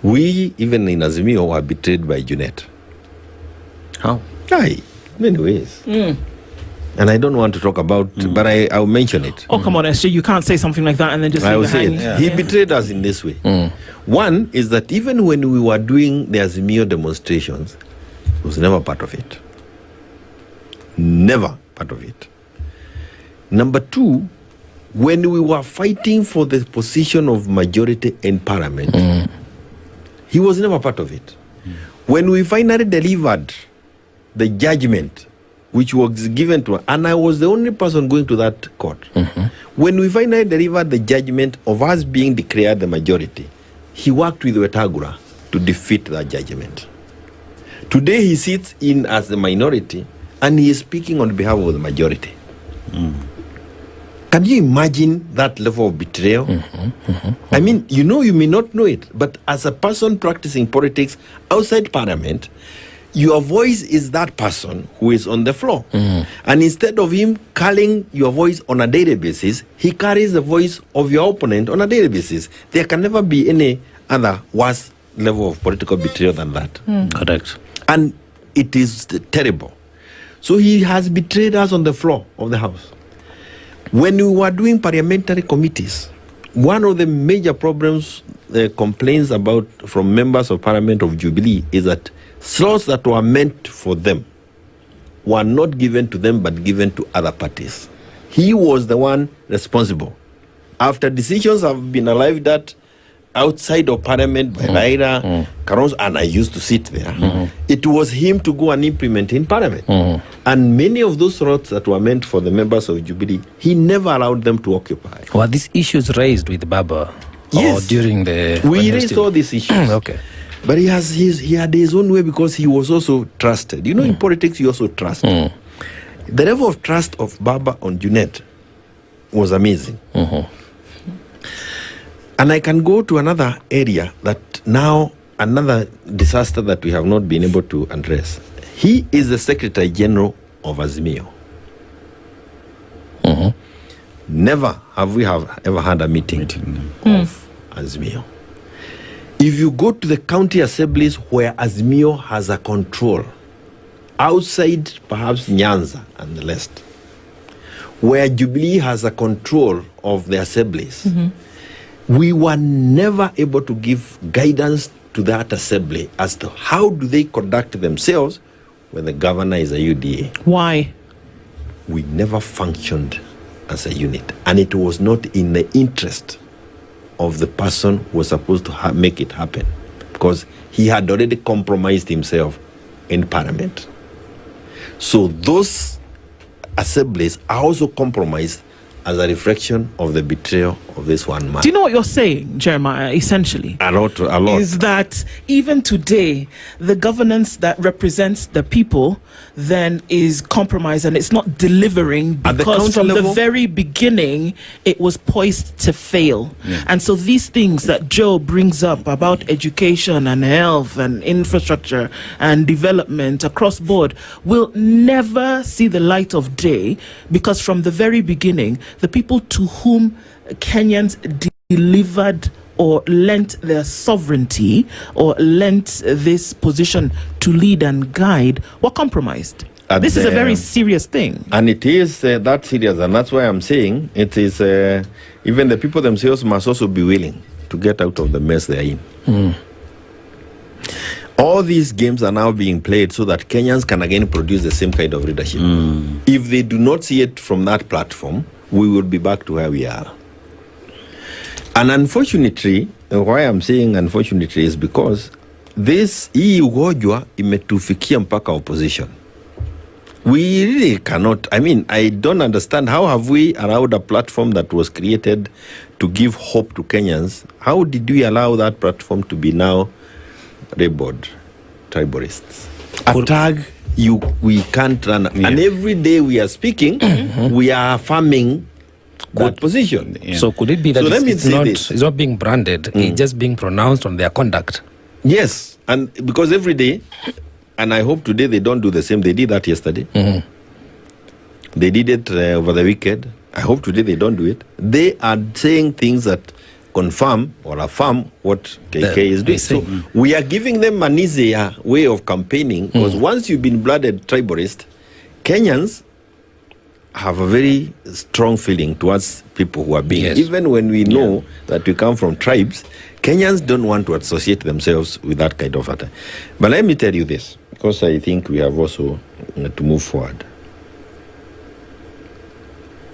We, even in Azimio, were betrayed by Junet. How? Aye, many ways. And I don't want to talk about, but I'll mention it. Oh, come on, SJ, you can't say something like that and then just I leave will it say hanging. it. He betrayed us in this way. One is that even when we were doing the Azimio demonstrations, he was never part of it. Never part of it. Number two, when we were fighting for the position of majority in parliament, he was never part of it. When we finally delivered the judgment, which was given to us, and I was the only person going to that court. When we finally delivered the judgment of us being declared the majority, he worked with WETANGULA to defeat that judgment. Today he sits in as the minority, and he is speaking on behalf of the majority. Can you imagine that level of betrayal? I mean, you know, you may not know it, but as a person practicing politics outside parliament, your voice is that person who is on the floor. And instead of him carrying your voice on a daily basis, he carries the voice of your opponent on a daily basis. There can never be any other worse level of political betrayal than that. Correct. And it is terrible. So he has betrayed us on the floor of the House. When we were doing parliamentary committees, one of the major problems, complaints about from members of parliament of Jubilee is that slots that were meant for them were not given to them but given to other parties. He was the one responsible. After decisions have been arrived at outside of parliament by Raila, Karonzo, and I used to sit there, it was him to go and implement in parliament. And many of those slots that were meant for the members of Jubilee, he never allowed them to occupy. Were these issues raised with Baba? Yes. Or during the... We raised all these issues. Okay. But he had his own way because he was also trusted. You know, in politics, you also trust. The level of trust of Baba on Junet was amazing. And I can go to another area that now, another disaster that we have not been able to address. He is the Secretary General of Azimio. Never have we ever had a meeting of Azimio. If you go to the county assemblies where Azimio has a control, outside perhaps Nyanza and the rest, where Jubilee has a control of the assemblies, we were never able to give guidance to that assembly as to how do they conduct themselves when the governor is a UDA. Why? We never functioned as a unit, and it was not in the interest of the person who was supposed to make it happen, because he had already compromised himself in parliament. So those assemblies are also compromised as a reflection of the betrayal of this one man. Do you know what you're saying, Jeremiah, essentially? A lot. Is that even today, the governance that represents the people then is compromised and it's not delivering because from the very beginning, it was poised to fail. And so these things that Joe brings up about education and health and infrastructure and development across board will never see the light of day, because from the very beginning, the people to whom Kenyans delivered or lent their sovereignty or lent this position to lead and guide were compromised. This is a very serious thing. And it is that serious, and that's why I'm saying it is, even the people themselves must also be willing to get out of the mess they are in. All these games are now being played so that Kenyans can again produce the same kind of leadership. If they do not see it from that platform, we will be back to where we are. And unfortunately, why I'm saying unfortunately is because hii ugonjwa imetufikia mpaka opposition. We really cannot, I mean, I don't understand how have we allowed a platform that was created to give hope to Kenyans. How did we allow that platform to be now labeled tribalists? A tag we can't run. And every day we are speaking, we are affirming that position. So could it be that it's not being branded, it's just being pronounced on their conduct? Yes, and because every day, and I hope today they don't do the same. They did that yesterday. They did it over the weekend. I hope today they don't do it. They are saying things that confirm or affirm what KK is doing. So we are giving them an easier way of campaigning, because once you've been blooded tribalist, Kenyans have a very strong feeling towards people who are being, even when we know that we come from tribes, Kenyans don't want to associate themselves with that kind of attack. But let me tell you this, because I think we have also to move forward.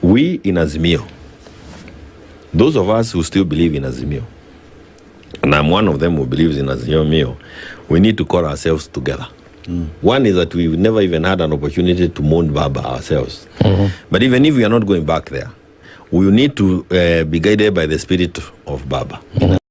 We in Azimio, those of us who still believe in Azimio, and I'm one of them who believes in Azimio, we need to call ourselves together. One is that we've never even had an opportunity to mourn Baba ourselves. But even if we are not going back there, we need to be guided by the spirit of Baba.